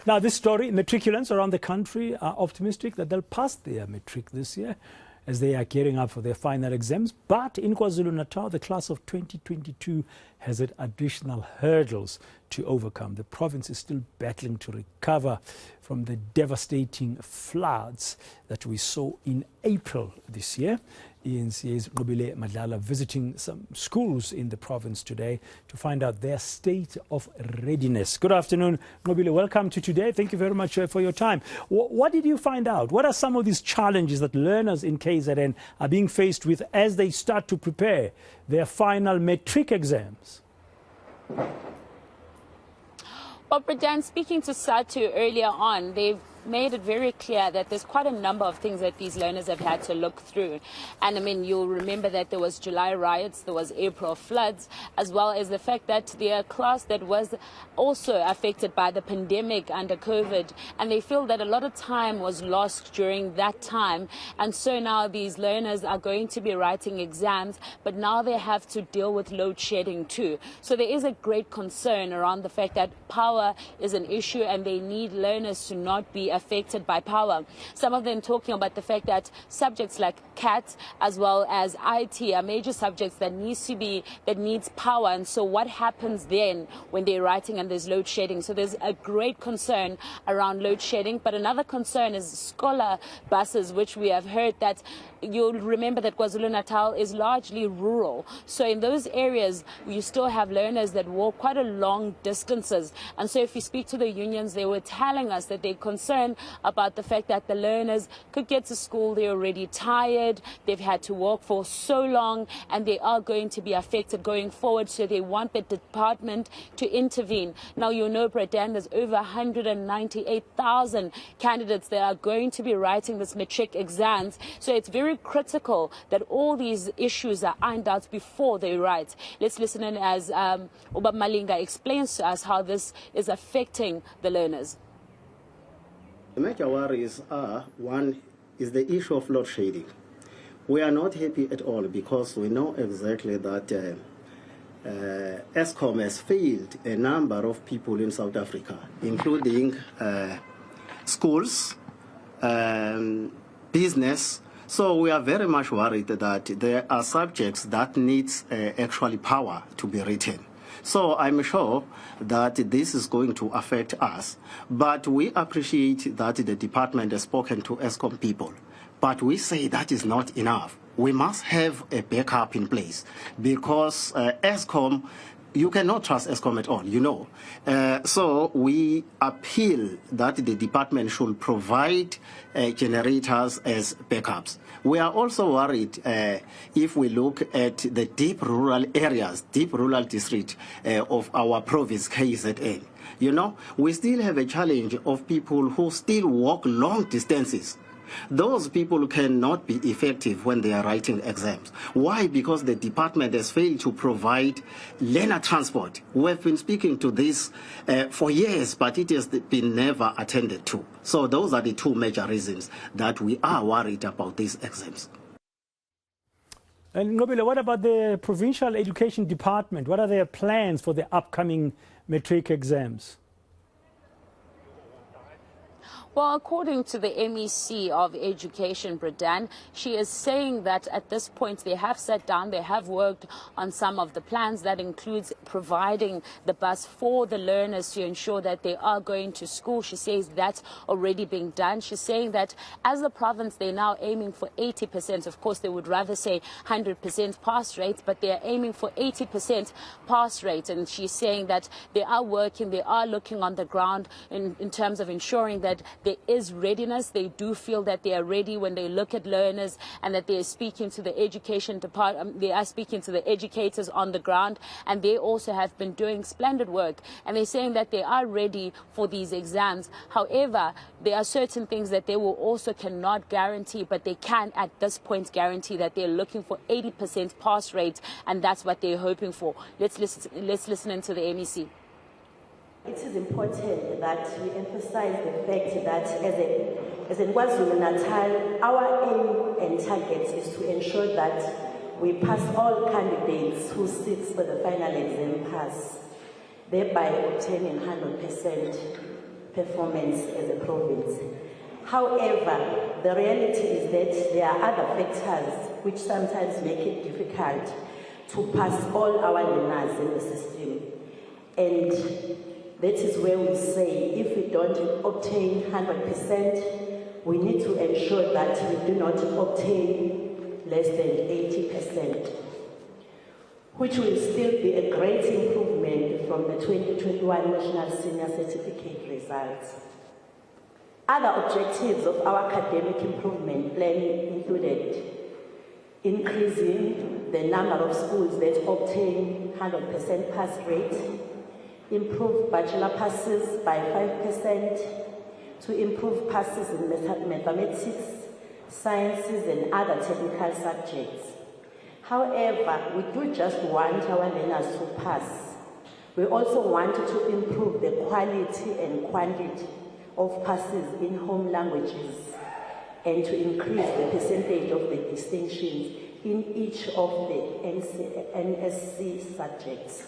Now, this story, matriculants around the country are optimistic that they'll pass their matric this year as they are gearing up for their final exams. But in KwaZulu-Natal, the class of 2022 has had additional hurdles to overcome. The province is still battling to recover from the devastating floods that we saw in April this year. eNCA's Nqobile Madlala visiting some schools in the province today to find out their state of readiness. Good afternoon, Nqobile. Welcome to today. Thank you very much for your time. What did you find out? What are some of these challenges that learners in KZN are being faced with as they start to prepare their final matric exams? Well, Pradan, speaking to Satu earlier on, they've made it very clear that there's quite a number of things that these learners have had to look through. And I mean, you'll remember that there was July riots, there was April floods, as well as the fact that they're a class that was also affected by the pandemic under COVID. And they feel that a lot of time was lost during that time. And so now these learners are going to be writing exams, but now they have to deal with load shedding too. So there is a great concern around the fact that power is an issue and they need learners to not be affected by power. Some of them talking about the fact that subjects like CAT as well as IT are major subjects that needs power. And so what happens then when they're writing and there's load shedding? So there's a great concern around load shedding. But another concern is scholar buses, which we have heard that you'll remember that KwaZulu-Natal is largely rural. So in those areas, you still have learners that walk quite a long distances. And so if you speak to the unions, they were telling us that they're concerned about the fact that the learners could get to school, they're already tired, they've had to walk for so long, and they are going to be affected going forward. So they want the department to intervene. Now, you know, Bradan, there's over 198,000 candidates that are going to be writing this matric exams. So it's very critical that all these issues are ironed out before they write. Let's listen in as Malinga explains to us how this is affecting the learners. The major worries are, one is the issue of load shedding. We are not happy at all because we know exactly that ESCOM has failed a number of people in South Africa, including schools, business. So we are very much worried that there are subjects that needs actually power to be written. So I'm sure that this is going to affect us. But we appreciate that the department has spoken to ESCOM people. But we say that is not enough. We must have a backup in place because ESCOM, you cannot trust ESCOM at all, you know. So we appeal that the department should provide generators as backups. We are also worried if we look at the deep rural areas, deep rural district of our province, KZN. You know, we still have a challenge of people who still walk long distances. Those people cannot be effective when they are writing exams. Why? Because the department has failed to provide learner transport. We have been speaking to this for years, but it has been never attended to. So those are the two major reasons that we are worried about these exams. And Nqobile, what about the Provincial Education Department? What are their plans for the upcoming matric exams? Well, according to the MEC of Education, Bradan, she is saying that at this point they have sat down, they have worked on some of the plans that includes providing the bus for the learners to ensure that they are going to school. She says that's already being done. She's saying that as a province, they're now aiming for 80%. Of course, they would rather say 100% pass rate, but they're aiming for 80% pass rate. And she's saying that they are working, they are looking on the ground in terms of ensuring that there is readiness. They do feel that they are ready when they look at learners and that they are speaking to the education department. They are speaking to the educators on the ground, and they also have been doing splendid work. And they're saying that they are ready for these exams. However, there are certain things that they will also cannot guarantee, but they can at this point guarantee that they're looking for 80% pass rate, and that's what they're hoping for. Let's listen into the MEC. It is important that we emphasize the fact that as in KwaZulu-Natal, our aim and target is to ensure that we pass all candidates who sit for the final exam pass, thereby obtaining 100% performance as a province. However, the reality is that there are other factors which sometimes make it difficult to pass all our learners in the system. And that is where we say if we don't obtain 100%, we need to ensure that we do not obtain less than 80%, which will still be a great improvement from the 2021 National Senior Certificate results. Other objectives of our academic improvement plan included increasing the number of schools that obtain 100% pass rate, improve bachelor passes by 5%, to improve passes in mathematics, sciences, and other technical subjects. However, we do just want our learners to pass. We also want to improve the quality and quantity of passes in home languages and to increase the percentage of the distinctions in each of the NSC subjects.